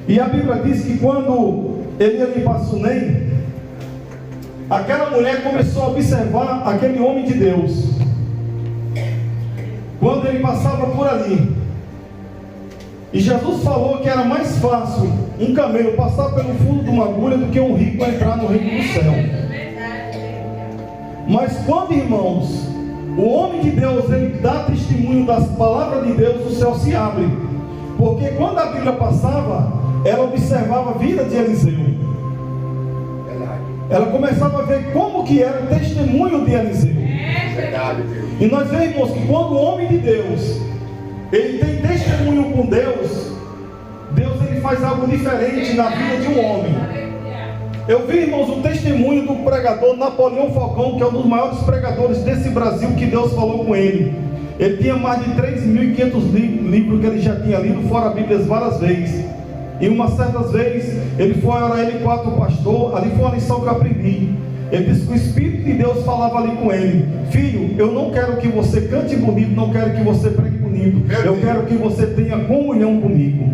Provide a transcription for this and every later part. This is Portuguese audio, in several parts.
E a Bíblia diz que quando ele ia limpar Sunem, aquela mulher começou a observar aquele homem de Deus. Quando ele passava por ali, e Jesus falou que era mais fácil um camelo passar pelo fundo de uma agulha do que um rico entrar no reino do céu. Mas quando, irmãos, o homem de Deus ele dá testemunho das palavras de Deus, o céu se abre. Porque quando a Bíblia passava, ela observava a vida de Eliseu. Ela começava a ver como que era o testemunho de Eliseu. E nós vemos que quando o homem de Deus ele tem testemunho com Deus, Deus ele faz algo diferente na vida de um homem. Eu vi, irmãos, o testemunho do pregador Napoleão Falcão, que é um dos maiores pregadores desse Brasil, que Deus falou com ele. Ele tinha mais de 3.500 livros que ele já tinha lido, fora a Bíblia várias vezes. E uma certa vez, ele foi orar ele com o pastor, ali foi uma lição que eu aprendi. Ele disse que o Espírito de Deus falava ali com ele: filho, eu não quero que você cante bonito, não quero que você pregue bonito, eu quero que você tenha comunhão comigo.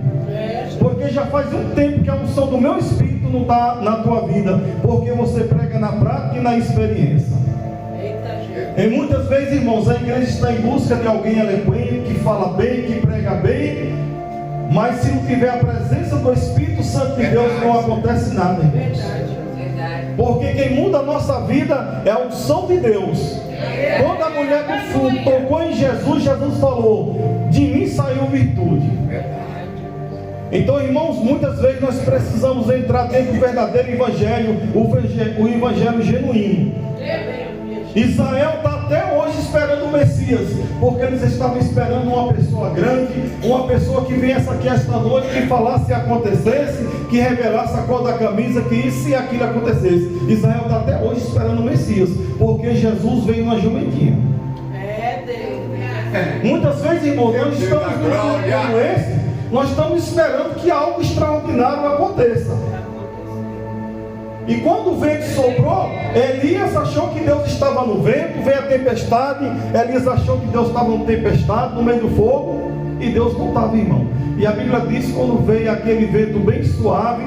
Porque já faz um tempo que a unção do meu Espírito não está na tua vida, porque você prega na prática e na experiência. E muitas vezes, irmãos, a igreja está em busca de alguém eloquente, que fala bem, que prega bem, mas se não tiver a presença do Espírito Santo de Deus, não acontece nada, irmãos. Porque quem muda a nossa vida é a unção de Deus. Quando a mulher do fundo tocou em Jesus, Jesus falou: de mim saiu virtude. Então, irmãos, muitas vezes nós precisamos entrar dentro do verdadeiro evangelho, o evangelho genuíno. Israel está até hoje esperando o Messias, porque eles estavam esperando uma pessoa grande, uma pessoa que viesse aqui esta noite, que falasse e acontecesse, que revelasse a cor da camisa, que isso e aquilo acontecesse. Israel está até hoje esperando o Messias, porque Jesus veio numa jumentinha. Muitas vezes, irmãos, nós estamos num tempo como esse, nós estamos esperando que algo extraordinário aconteça. E quando o vento soprou, Elias achou que Deus estava no vento, veio a tempestade, Elias achou que Deus estava no tempestade, no meio do fogo, e Deus não estava, irmão. E a Bíblia diz que quando veio aquele vento bem suave,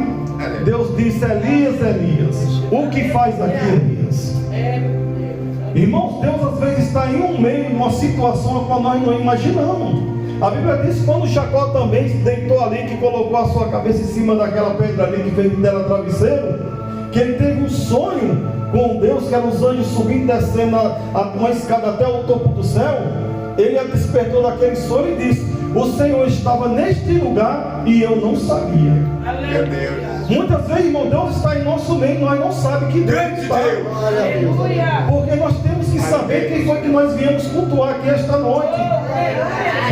Deus disse: Elias, Elias, o que faz aqui, Elias? Irmãos, Deus às vezes está em um meio, numa situação a qual nós não imaginamos. A Bíblia diz que quando Jacó também se deitou ali, que colocou a sua cabeça em cima daquela pedra ali, que fez dela travesseiro, que ele teve um sonho com Deus, que eram os anjos subindo e descendo uma escada até o topo do céu. Ele a despertou daquele sonho e disse: o Senhor estava neste lugar e eu não sabia. Meu Deus. Muitas vezes, irmão, Deus está em nosso meio, nós não sabemos que Deus está. Porque nós temos que saber quem foi que nós viemos cultuar aqui esta noite.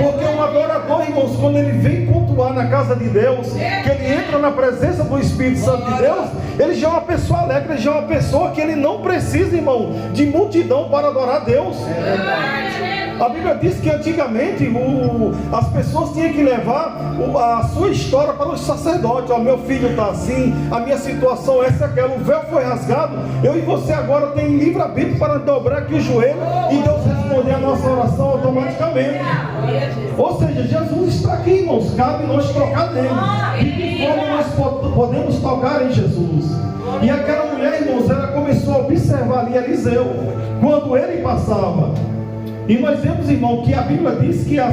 Porque um adorador, irmãos, quando ele vem cultuar na casa de Deus, que ele entra na presença do Espírito Santo de Deus, ele já é uma pessoa alegre, ele já é uma pessoa que ele não precisa, irmão, de multidão para adorar Deus. A Bíblia diz que antigamente as pessoas tinham que levar a sua história para os sacerdotes. Meu filho está assim, a minha situação é essa, aquela, o véu foi rasgado, eu e você agora tem livre-arbítrio para dobrar aqui o joelho e Deus responder a nossa oração automaticamente. Ou seja, Jesus está aqui, irmãos, cabe nós tocar nele. De que forma nós podemos tocar em Jesus? E aquela mulher, irmãos, ela começou a observar ali Eliseu, quando ele passava. E nós vemos, irmão, que a Bíblia diz que a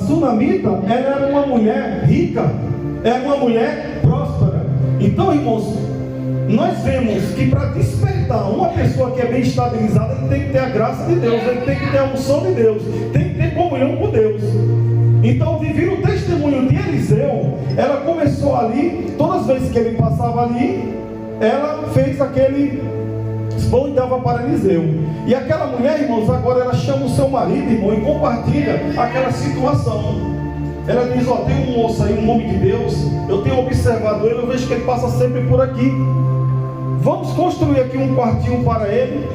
sunamita, ela era uma mulher rica, era uma mulher próspera. Então, irmãos, nós vemos que para despertar uma pessoa que é bem estabilizada, ele tem que ter a graça de Deus, ele tem que ter a unção de Deus, tem que ter comunhão com Deus. Então, devido ao testemunho de Eliseu, ela começou ali, todas as vezes que ele passava ali, ela fez aquele pão e dava para Eliseu. E aquela mulher, irmãos, agora ela chama o seu marido, irmão, e compartilha aquela situação. Ela diz: ó, tem um moço aí, um homem de Deus, eu tenho observado ele, eu vejo que ele passa sempre por aqui. Vamos construir aqui um quartinho para ele,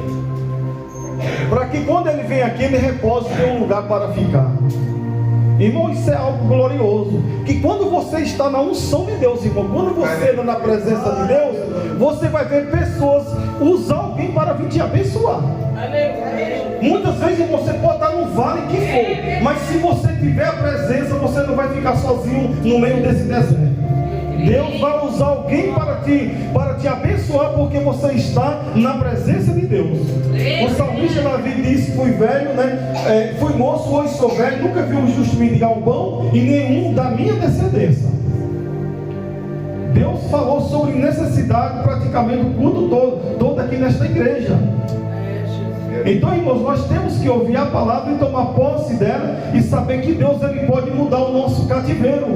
para que quando ele vem aqui, ele repose, tem um lugar para ficar. Irmão, isso é algo glorioso. Que quando você está na unção de Deus, irmão, quando você está na presença de Deus, você vai ver pessoas usar alguém para vir te abençoar. Muitas vezes, irmão, você pode estar num vale que for, mas se você tiver a presença, você não vai ficar sozinho no meio desse deserto. Deus vai usar alguém para te abençoar, porque você está na presença de Deus. O salmista Davi disse: fui velho, né? Fui moço, hoje sou velho, nunca vi um justo mendigar o pão, e nenhum da minha descendência. Deus falou sobre necessidade praticamente o culto todo aqui nesta igreja. Então, irmãos, nós temos que ouvir a palavra e tomar posse dela e saber que Deus ele pode mudar o nosso cativeiro.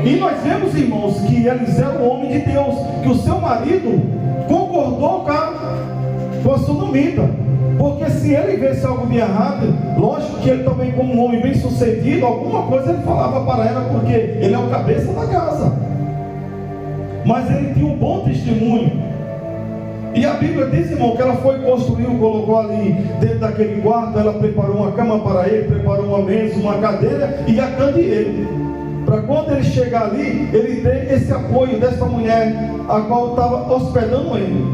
E nós vemos, irmãos, que Eliseu é um homem de Deus, que o seu marido concordou com a sunamita, porque se ele visse algo de errado, lógico que ele também, como um homem bem sucedido, alguma coisa ele falava para ela, porque ele é o cabeça da casa. Mas ele tinha um bom testemunho. E a Bíblia diz, irmão, que ela foi construir, colocou ali dentro daquele quarto, ela preparou uma cama para ele, preparou uma mesa, uma cadeira e a candeeiro, para quando ele chegar ali, ele ter esse apoio dessa mulher a qual estava hospedando ele.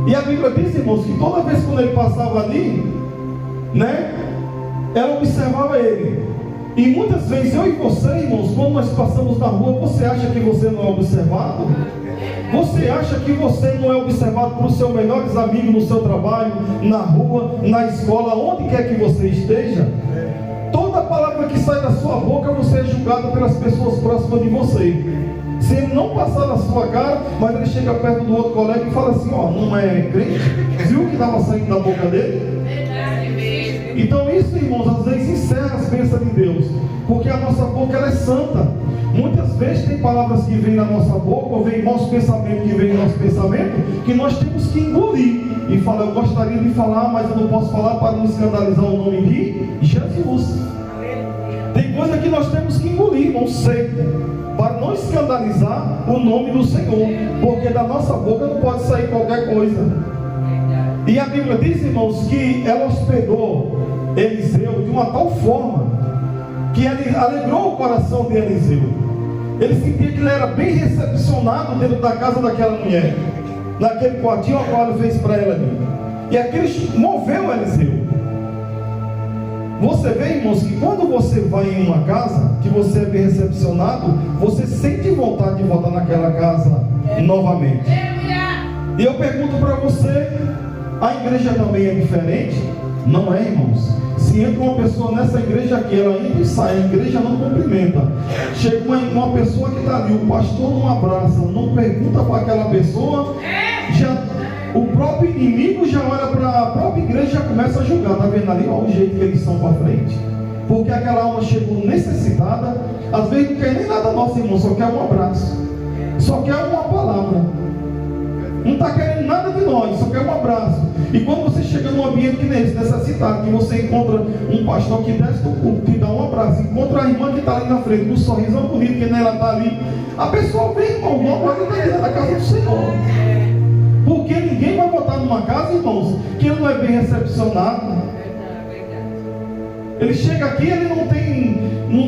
E a Bíblia diz, irmãos, que toda vez que ele passava ali, né, ela observava ele. E muitas vezes eu e você, irmãos, quando nós passamos na rua, você acha que você não é observado? Você acha que você não é observado por seus melhores amigos no seu trabalho, na rua, na escola, onde quer que você esteja? Toda palavra que sai da sua boca, você é julgado pelas pessoas próximas de você. Se ele não passar na sua cara, mas ele chega perto do outro colega e fala assim: ó, não é crente? Viu o que estava saindo da boca dele? Então isso, irmãos, às vezes encerra as bênçãos de Deus, porque a nossa boca ela é santa. Muitas vezes tem palavras que vêm na nossa boca, ou vem nosso pensamento que vem no nosso pensamento, que nós temos que engolir e falar: eu gostaria de falar, mas eu não posso falar para não escandalizar o nome de Jesus. Tem coisa que nós temos que engolir, irmão, seco, para não escandalizar o nome do Senhor, porque da nossa boca não pode sair qualquer coisa. E a Bíblia diz, irmãos, que ela hospedou Eliseu de uma tal forma que ele alegrou o coração de Eliseu. Ele sentia que ele era bem recepcionado dentro da casa daquela mulher, naquele quartinho ao qual ele fez para ela ali. E aquilo moveu Eliseu. Você vê, irmãos, que quando você vai em uma casa, que você é bem recepcionado, você sente vontade de voltar naquela casa novamente. E eu pergunto para você: a igreja também é diferente? Não é, irmãos. Se entra uma pessoa nessa igreja aqui, ela entra e sai, a igreja não cumprimenta. Chega uma pessoa que está ali, o pastor não abraça, não pergunta para aquela pessoa, o próprio inimigo já olha para a própria igreja e já começa a julgar. Está vendo ali? Olha o jeito que eles são para frente. Porque aquela alma chegou necessitada, às vezes não quer nem nada nosso, irmão, só quer um abraço, só quer uma palavra. Não está querendo nada de nós, só quer um abraço. E quando você chega num ambiente que nesse, necessitado, que você encontra um pastor que desce do culto, te dá um abraço, encontra a irmã que está ali na frente, com um sorriso bonito, que ela está ali, a pessoa vem, irmão, logo ali dentro da casa do Senhor. Porque ninguém vai botar numa casa, irmãos, que ele não é bem recepcionado. Ele chega aqui, ele não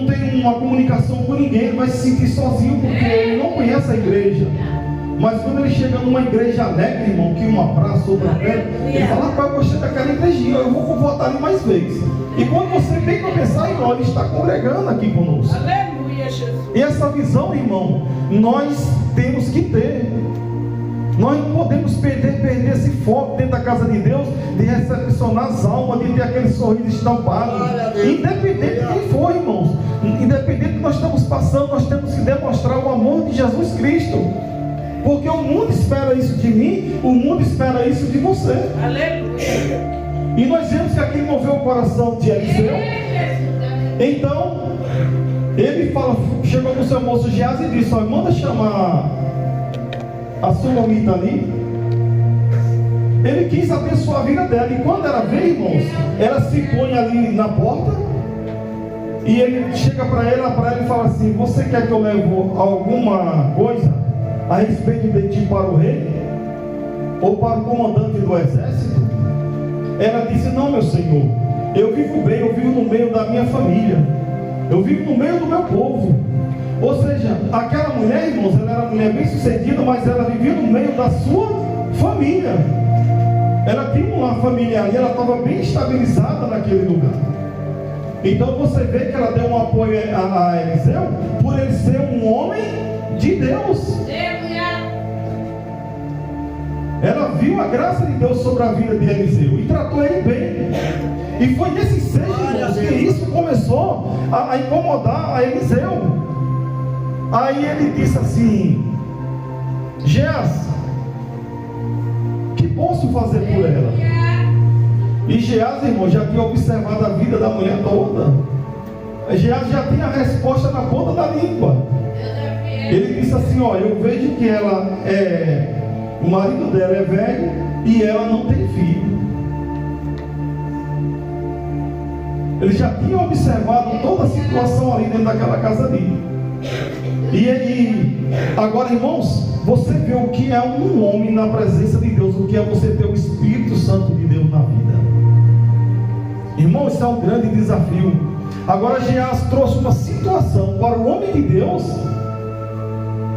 tem uma comunicação com ninguém, ele vai se sentir sozinho, porque ele não conhece a igreja. Mas quando ele chega numa igreja alegre, irmão, que um abraço, outra perto, ele fala: rapaz, eu gostei daquela igrejinha, eu vou voltar ali mais vezes. E quando você vem para pensar, irmão, ele está congregando aqui conosco. Aleluia, Jesus. E essa visão, irmão, nós temos que ter. Nós não podemos perder esse foco dentro da casa de Deus, de recepcionar as almas, de ter aquele sorriso estampado. Independente de quem for, irmãos, independente do que nós estamos passando, nós temos que demonstrar o amor de Jesus Cristo. Porque o mundo espera isso de mim, o mundo espera isso de você. Aleluia. E nós vemos que aquilo moveu o coração de Eliseu. Então, ele chegou para o seu moço Geazi e disse: olha, manda chamar a sulamita ali. Ele quis abençoar a vida dela. E quando ela veio, irmãos, ela se põe ali na porta. E ele chega para ela e fala assim: você quer que eu leve alguma coisa a respeito de ti para o rei? Ou para o comandante do exército? Ela disse: não, meu senhor, eu vivo bem, eu vivo no meio da minha família, eu vivo no meio do meu povo. Ou seja, aquela mulher, irmãos, ela era uma mulher bem sucedida, mas ela vivia no meio da sua família. ela tinha uma família ali, ela estava bem estabilizada naquele lugar. Então você vê que ela deu um apoio a Eliseu por ele ser um homem de Deus. Ela viu a graça de Deus sobre a vida de Eliseu e tratou ele bem. E foi nesse seja, irmãos, que isso começou a incomodar a Eliseu. Aí ele disse assim: Geás, que posso fazer por ela? E Geás, irmão, já tinha observado a vida da mulher toda. Geás já tinha a resposta na ponta da língua. Ele disse assim: ó, eu vejo que ela o marido dela é velho e ela não tem filho. Ele já tinha observado toda a situação ali dentro daquela casa dele. E agora, irmãos, você vê o que é um homem na presença de Deus, o que é você ter o Espírito Santo de Deus na vida. Irmão, isso é um grande desafio. Agora Geás trouxe uma situação para o homem de Deus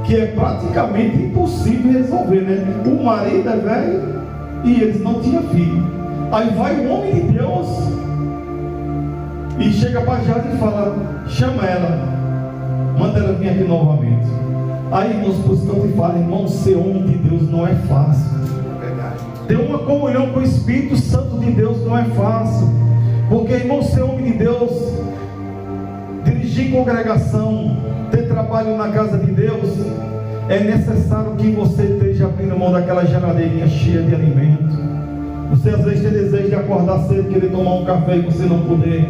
que é praticamente impossível resolver, né? O marido é velho e eles não tinham filho. Aí vai o homem de Deus e chega para Geás e fala: chama ela, manda ela vir aqui novamente. Aí, irmãos, por isso que eu te falo, irmão, ser homem de Deus não é fácil. Ter uma comunhão com o Espírito Santo de Deus não é fácil. Porque, irmão, ser homem de Deus, dirigir congregação, ter trabalho na casa de Deus, é necessário que você esteja abrindo mão daquela geladeirinha cheia de alimento. Você às vezes tem desejo de acordar cedo, querer tomar um café e você não poder.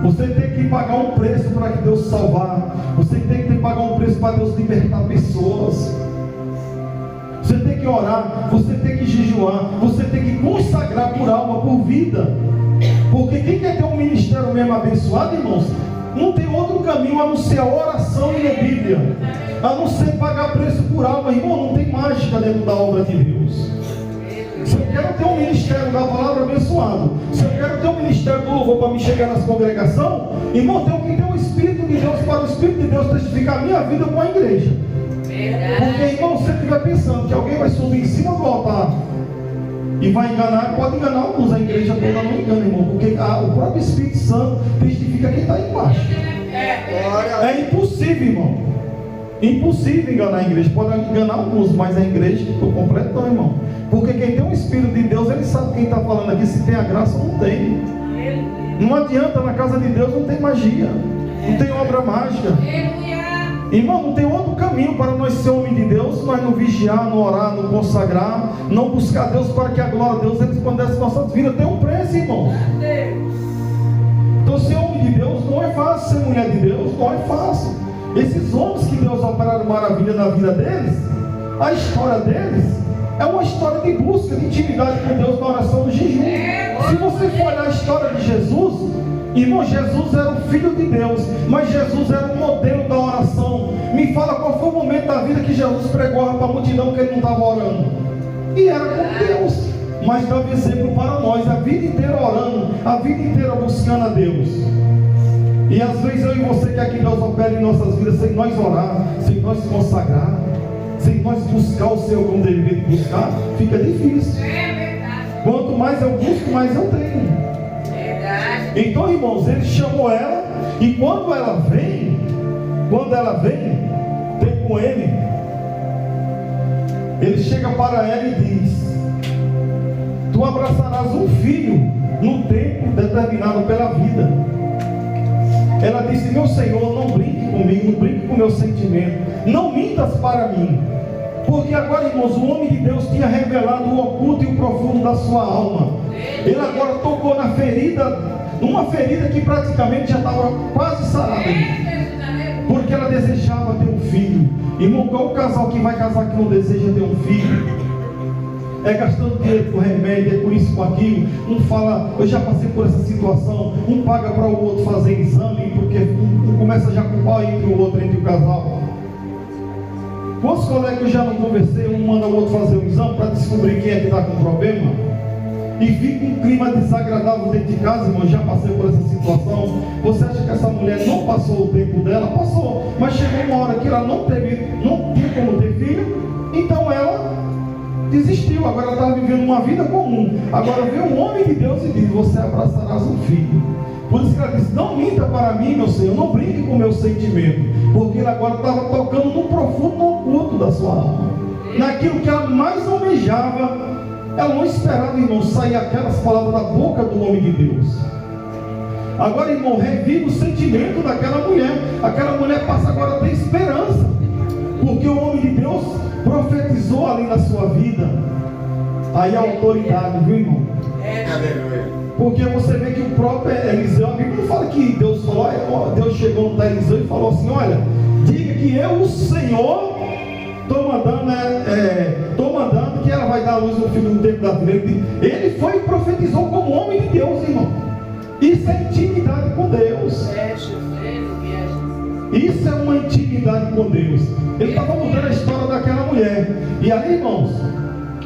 Você tem que pagar um preço para que Deus salvar. Você tem que pagar um preço para Deus libertar pessoas. Você tem que orar, você tem que jejuar, você tem que consagrar por alma, por vida. Porque quem quer ter um ministério mesmo abençoado, irmãos, não tem outro caminho a não ser a oração e a Bíblia, a não ser pagar preço por alma. Irmão, não tem mágica dentro da obra de Deus. Se eu quero ter um ministério da palavra abençoado, se eu quero ter um ministério do louvor para me chegar nas congregações, irmão, tenho que ter o Espírito de Deus para o Espírito de Deus testificar a minha vida com a igreja. Porque, irmão, se você estiver pensando que alguém vai subir em cima do altar e vai enganar, pode enganar alguns, a igreja toda não engana, irmão, porque o próprio Espírito Santo testifica quem está embaixo. É impossível, irmão. Impossível enganar a igreja. Pode enganar alguns, mas a igreja por completo não, irmão. Porque quem tem o Espírito de Deus, ele sabe quem está falando aqui, se tem a graça ou não tem. Não adianta, na casa de Deus não tem magia, não tem obra mágica. Irmão, não tem outro caminho para nós ser homem de Deus, nós não vigiar, não orar, não consagrar, não buscar Deus para que a glória de Deus resplandece nossas vidas. Tem um preço, irmão. Então ser homem de Deus não é fácil, ser mulher de Deus não é fácil. Esses homens que Deus operaram maravilha na vida deles, a história deles é uma história de busca, de intimidade com Deus na oração do jejum. Se você for olhar a história de Jesus, irmão, Jesus era o Filho de Deus, mas Jesus era o modelo da oração. Me fala qual foi o momento da vida que Jesus pregou para a multidão que ele não estava orando. E era com Deus, mas dava exemplo para nós, a vida inteira orando, a vida inteira buscando a Deus. E às vezes eu e você quer que Deus opere em nossas vidas sem nós orar, sem nós consagrar, sem nós buscar o Senhor como deveria buscar, fica difícil. Quanto mais eu busco, mais eu tenho. Então, irmãos, ele chamou ela, e quando ela vem, tem com ele chega para ela e diz: tu abraçarás um filho no tempo determinado pela vida. Ela disse: meu Senhor, não brinque comigo, não brinque com o meu sentimento, não mintas para mim. Porque agora, irmãos, o homem de Deus tinha revelado o oculto e o profundo da sua alma. Ele agora tocou na ferida, numa ferida que praticamente já estava quase sarada, porque ela desejava ter um filho. Irmão, qual o casal que vai casar que não deseja ter um filho? É gastando dinheiro com remédio, é com isso, com aquilo. Um fala: eu já passei por essa situação. Um paga para o outro fazer exame, porque um começa já a culpar entre o outro, entre o casal. Quantos colegas eu já não conversei? Um manda o outro fazer um exame para descobrir quem é que está com problema, e fica um clima desagradável dentro de casa, irmão. Já passei por essa situação. Você acha que essa mulher não passou o tempo dela? Passou, mas chegou uma hora que ela não tinha como ter filho. Então ela desistiu, agora ela estava vivendo uma vida comum. Agora veio um homem de Deus e diz: você abraçarás um filho. Por isso que ela disse: não minta para mim, meu Senhor, não brinque com o meu sentimento, porque ele agora estava tocando no profundo oculto da sua alma, naquilo que ela mais almejava. Ela não esperava, irmão, sair aquelas palavras da boca do homem de Deus. Agora, irmão, revive o sentimento daquela mulher. Aquela mulher passa agora a ter esperança, porque o homem de Deus profetizou ali na sua vida. Aí a autoridade, viu, irmão? Porque você vê que o próprio Eliseu, a Bíblia não fala que Deus falou, Deus chegou no Eliseu e falou assim: olha, diga que eu, o Senhor, estou mandando que ela vai dar a luz no filho do tempo da vida. Ele foi e profetizou como homem de Deus, irmão. Isso é intimidade com Deus. Isso é uma intimidade com Deus. Ele estava mudando a história daquela mulher. E ali, irmãos,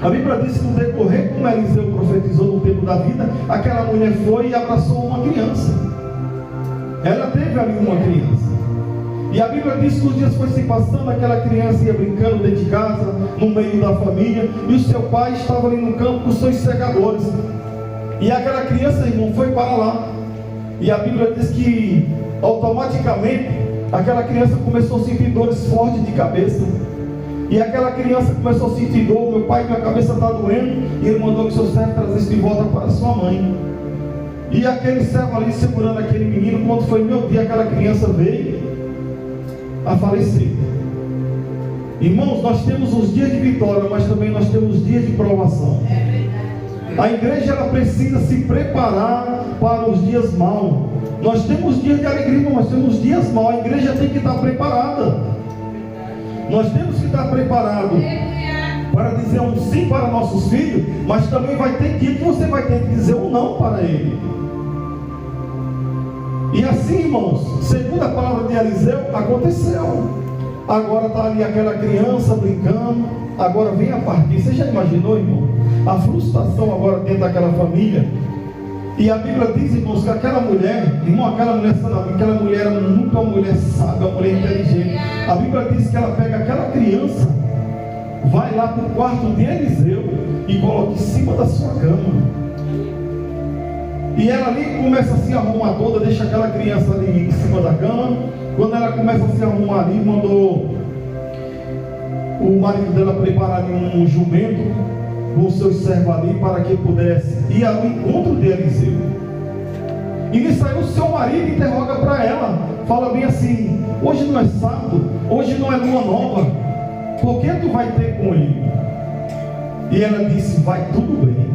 a Bíblia diz que no decorrer, como Eliseu profetizou no tempo da vida, aquela mulher foi e abraçou uma criança. Ela teve ali uma criança. E a Bíblia diz que os dias foi se passando, aquela criança ia brincando dentro de casa, no meio da família, e o seu pai estava ali no campo com os seus segadores. E aquela criança, irmão, foi para lá. E a Bíblia diz que automaticamente aquela criança começou a sentir dores fortes de cabeça. E aquela criança começou a sentir dor: meu pai, minha cabeça está doendo. E ele mandou que seu servo trazesse de volta para sua mãe. E aquele servo ali segurando aquele menino, quando foi meu dia, aquela criança veio a falecer. Irmãos, nós temos os dias de vitória, mas também nós temos os dias de provação. A igreja, ela precisa se preparar para os dias maus. Nós temos dias de alegria, mas temos dias maus. A igreja tem que estar preparada. Nós temos que estar preparados para dizer um sim para nossos filhos, mas também vai ter dia que você vai ter que dizer um não para ele. E assim, irmãos, segundo a palavra de Eliseu, aconteceu. Agora está ali aquela criança brincando, agora vem a partir. Você já imaginou, irmão, a frustração agora dentro daquela família? E a Bíblia diz, irmãos, que aquela mulher, irmão, aquela mulher era muito uma mulher sábia, uma mulher inteligente. A Bíblia diz que ela pega aquela criança, vai lá para o quarto de Eliseu e coloca em cima da sua cama. E ela ali começa a se arrumar toda, deixa aquela criança ali em cima da cama. Quando ela começa a se arrumar ali, mandou o marido dela preparar ali um jumento com os seus servos ali, para que pudesse ir ao encontro de Eliseu. E nisso aí o seu marido interroga para ela, fala bem assim: hoje não é sábado, hoje não é lua nova, por que tu vai ter com ele? E ela disse: vai tudo bem.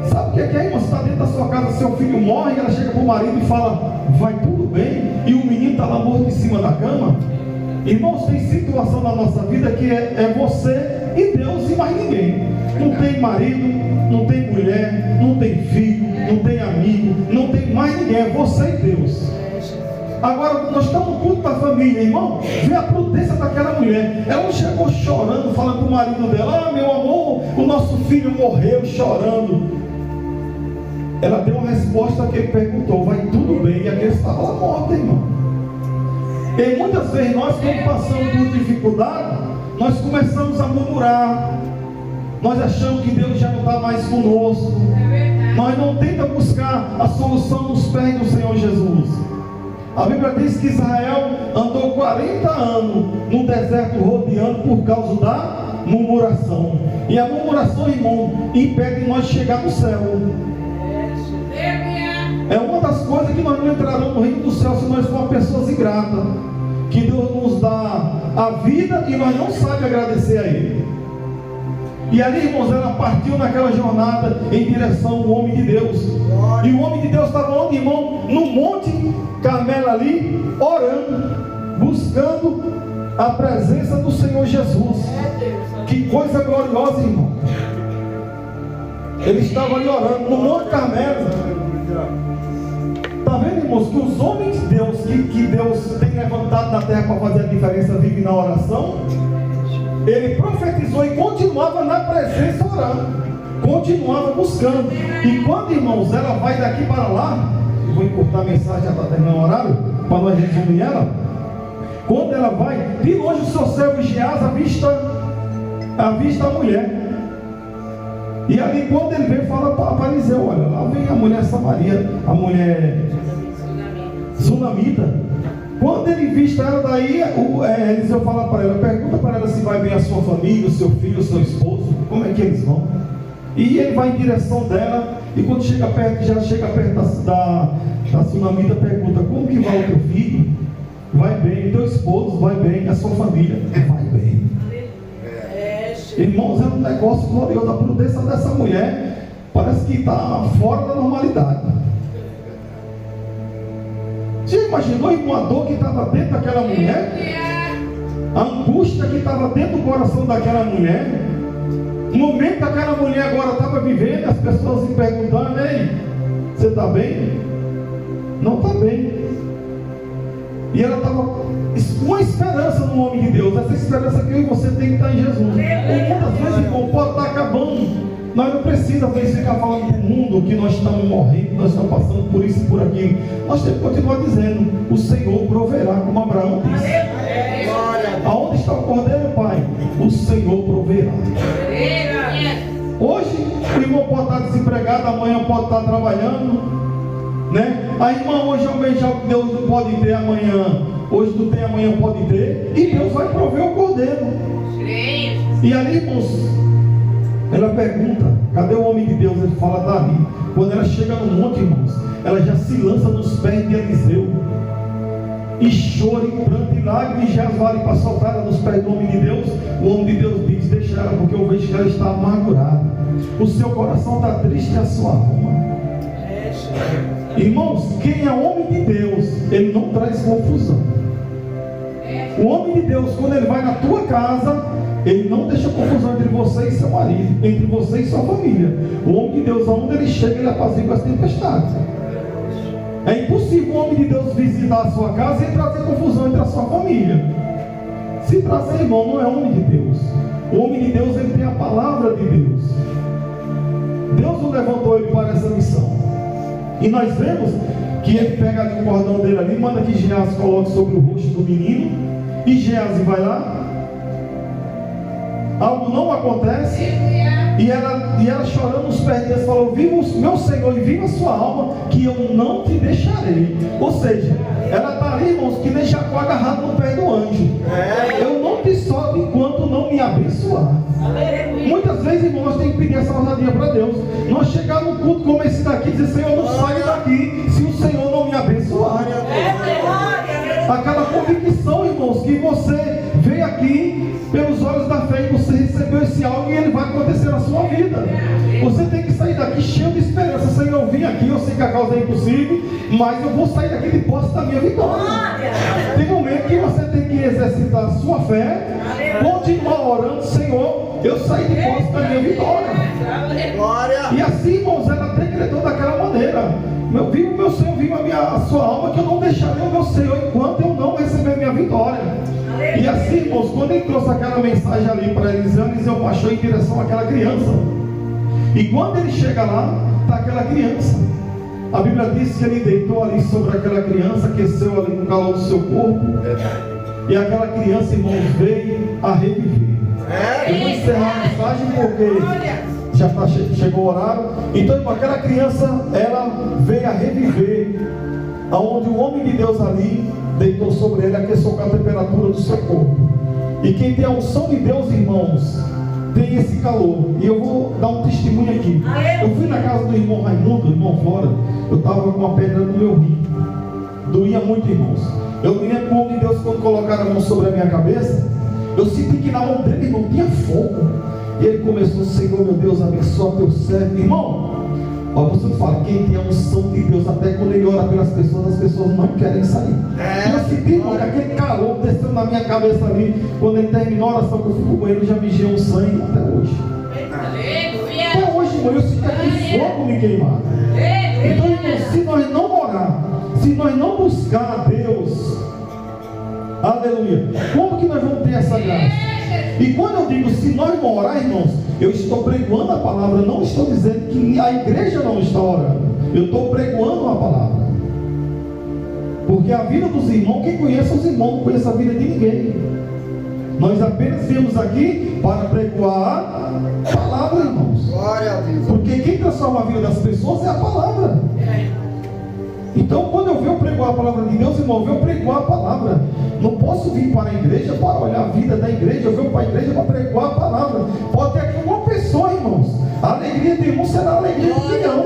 Sabe o que é, irmão? Você está dentro da sua casa, seu filho morre, e ela chega para o marido e fala: vai tudo bem, e o menino está lá morto em cima da cama. Irmãos, tem situação na nossa vida que é você e Deus e mais ninguém. Não tem marido, não tem mulher, não tem filho, não tem amigo, não tem mais ninguém, é você e Deus. Agora, nós estamos no culto da família, irmão. Vê a prudência daquela mulher. Ela não chegou chorando, falando para o marido dela: ah, meu amor, o nosso filho morreu, chorando. Ela deu uma resposta que ele perguntou: vai tudo bem? E a criança estava lá morta, irmão. E muitas vezes nós, quando passamos por dificuldade, nós começamos a murmurar. Nós achamos que Deus já não está mais conosco. Nós não tentamos buscar a solução nos pés do Senhor Jesus. A Bíblia diz que Israel andou 40 anos no deserto rodeando por causa da murmuração. E a murmuração, irmão, impede nós de chegar no céu. É uma das coisas que nós não entraremos no reino do céu se nós formos pessoas ingratas. Que Deus nos dá a vida e nós não sabemos agradecer a Ele. E ali, irmãos, ela partiu naquela jornada em direção ao homem de Deus. E o homem de Deus estava onde, irmão? No Monte Carmelo ali, orando, buscando a presença do Senhor Jesus. Que coisa gloriosa, irmão. Ele estava ali orando no Monte Carmelo. Está vendo, irmãos, que os homens de Deus, que Deus tem levantado na terra para fazer a diferença, vivem na oração? Ele profetizou e continuava na presença orando, continuava buscando. E quando, irmãos, ela vai daqui para lá, eu vou encurtar a mensagem, já está terminando o horário, para nós resumir ela. Quando ela vai, de longe o seu servo Geás avista a mulher. E ali quando ele veio, fala para Eliseu, olha, lá vem a mulher Samaria, a mulher Sunamita. Quando ele vista ela daí, Eliseu fala para ela, pergunta para ela se vai bem a sua família, o seu filho, o seu esposo, como é que eles vão? E ele vai em direção dela, e quando chega perto, já chega perto da Sunamita, pergunta, como que vai o teu filho? Vai bem, teu esposo vai bem, a sua família vai bem. Irmãos, é um negócio glorioso. A prudência dessa mulher parece que está fora da normalidade. Você imaginou, irmão, a dor que estava dentro daquela mulher? A angústia que estava dentro do coração daquela mulher? O momento que aquela mulher agora estava vivendo, as pessoas se perguntando, ei, você está bem? Não está bem. E ela estava com uma esperança no homem de Deus. Essa esperança que eu e você tem que estar em Jesus. Ou muitas vezes, irmão, pode estar acabando. Nós não precisamos ficar falando para o mundo que nós estamos morrendo, que nós estamos passando por isso e por aquilo. Nós temos que continuar dizendo, o Senhor proverá, como Abraão disse. Aonde está o cordeiro, Pai? O Senhor proverá. Hoje o irmão pode estar desempregado, amanhã pode estar trabalhando, né? A irmã hoje almejar o que Deus não pode ter amanhã. Hoje não tem, amanhã pode ter. E Deus vai prover o cordeiro. E ali, irmãos, ela pergunta, cadê o homem de Deus? Ele fala, está ali. Quando ela chega no monte, irmãos, ela já se lança nos pés de Eliseu. E chora, e pranto, e lágrimas, e já vale para soltar ela nos pés do homem de Deus. O homem de Deus diz, deixa ela, porque eu vejo que ela está amargurada. O seu coração está triste, a sua alma. Irmãos, quem é homem de Deus, ele não traz confusão. O homem de Deus, quando ele vai na tua casa, ele não deixa confusão entre você e seu marido, entre você e sua família. O homem de Deus, aonde ele chega, ele apazigua as tempestades. É impossível o homem de Deus visitar a sua casa e trazer confusão entre a sua família. Se trazer, irmão, não é homem de Deus. O homem de Deus, ele tem a palavra de Deus. Deus o levantou ele para essa missão. E nós vemos que ele pega ali o cordão dele ali, manda que Geazi coloque sobre o rosto do menino. E Geazi vai lá. Algo não acontece. E ela chorando nos pés de Deus falou, viva o meu Senhor e viva a sua alma, que eu não te deixarei. Ou seja, ela está ali, irmãos, que nem Jacó agarrado no pé do anjo. Eu não te solto enquanto não me abençoar. Muitas vezes, irmãos, nós temos que pedir essa ousadia para Deus. Nós chegar num culto como esse daqui e dizer, Senhor, eu não saio daqui se o Senhor não me abençoar. Aquela convicção, irmãos, que você veio aqui pelos olhos da fé e você recebeu esse algo e ele vai acontecer na sua vida. Você tem que sair daqui cheio de esperança. Senhor, eu vim aqui, eu sei que a causa é impossível, mas eu vou sair daqui de posse da minha vitória. Tem momento que você tem que exercitar a sua fé, continuar orando, Senhor, eu saí de posse da minha vitória. E assim, irmãos, ela decretou daquela maneira. Viva o meu Senhor, viva a sua alma, que eu não deixarei o meu Senhor enquanto eu não receber minha vitória. E assim, irmãos, quando ele trouxe aquela mensagem ali para Eliseu, Eliseu baixou em direção àquela criança. E quando ele chega lá, está aquela criança. A Bíblia diz que ele deitou ali sobre aquela criança, aqueceu ali com o calor do seu corpo. E aquela criança, irmãos, veio a reviver. Eu vou encerrar a mensagem porque já chegou o horário. Então, irmão, aquela criança, ela veio a reviver, aonde o homem de Deus ali deitou sobre ele, aqueceu com a temperatura do seu corpo. E quem tem a unção de Deus, irmãos, tem esse calor. E eu vou dar um testemunho aqui. Eu fui na casa do irmão Raimundo, irmão Flora. Eu estava com uma pedra no meu rim. Doía muito, irmãos. Eu me lembro como de Deus, quando colocaram a mão sobre a minha cabeça, eu senti que na mão dele, irmão, tinha fogo. E ele começou, Senhor, meu Deus, abençoa teu servo. Irmão, ó, você fala, quem tem a unção de Deus, até quando ele ora pelas pessoas, as pessoas não querem sair. Eu senti, irmão, que aquele calor desceu na minha cabeça ali. Quando ele terminou a oração, que eu fui com ele, já me encheu um sangue até hoje. Até hoje, irmão, eu sinto aquele fogo me queimar. Então, irmão, se nós não orar, se nós não buscar a Deus, aleluia, como que nós vamos ter essa graça? E quando eu digo se nós não orar, irmãos, eu estou pregoando a palavra, não estou dizendo que a igreja não está orando. Eu estou pregoando a palavra. Porque a vida dos irmãos, quem conhece os irmãos, não conhece a vida de ninguém. Nós apenas viemos aqui para pregoar a palavra, irmãos. Glória a Deus. Porque quem transforma a vida das pessoas é a palavra. Então, quando eu venho pregar a palavra de Deus, irmão, eu venho pregar a palavra. Não posso vir para a igreja para olhar a vida da igreja. Eu venho para a igreja para pregar a palavra. Pode ter aqui uma pessoa, irmãos. A alegria de um será a alegria de milhão.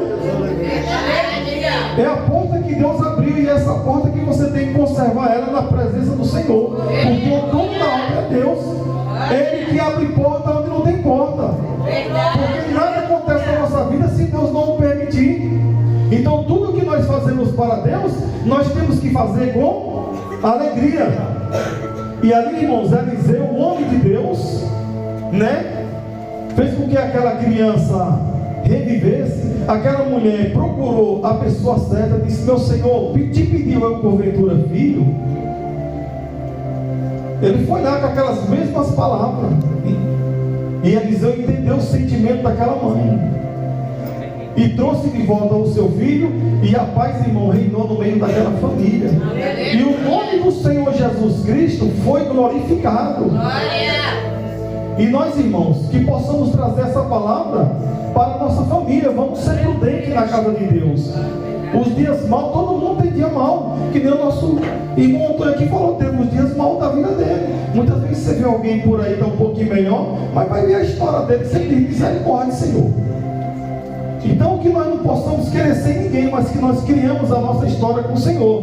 É a porta que Deus abriu, e é essa porta que você tem que conservar ela na presença do Senhor. Porque o dono da obra é Deus. Ele que abre porta onde não tem porta. Porque nada acontece na nossa vida se Deus não o permitir. Então tudo que nós fazemos para Deus, nós temos que fazer com alegria. E ali, irmãos, Eliseu, o homem de Deus, né, fez com que aquela criança revivesse. Aquela mulher procurou a pessoa certa, disse: meu Senhor, te pediu eu porventura filho? Ele foi lá com aquelas mesmas palavras, e Eliseu entendeu o sentimento daquela mãe e trouxe de volta o seu filho, e a paz, irmão, reinou no meio daquela família. E o nome do Senhor Jesus Cristo foi glorificado. E nós, irmãos, que possamos trazer essa palavra para a nossa família. Vamos ser prudentes na casa de Deus. Os dias maus, todo mundo tem dia mau, que nem o nosso irmão Antônio aqui falou, temos dias maus da vida dele. Muitas vezes você vê alguém por aí que está um pouquinho melhor, mas vai ver a história dele, você diz: misericórdia, Senhor. Então, que nós não possamos querer sem ninguém, mas que nós criamos a nossa história com o Senhor.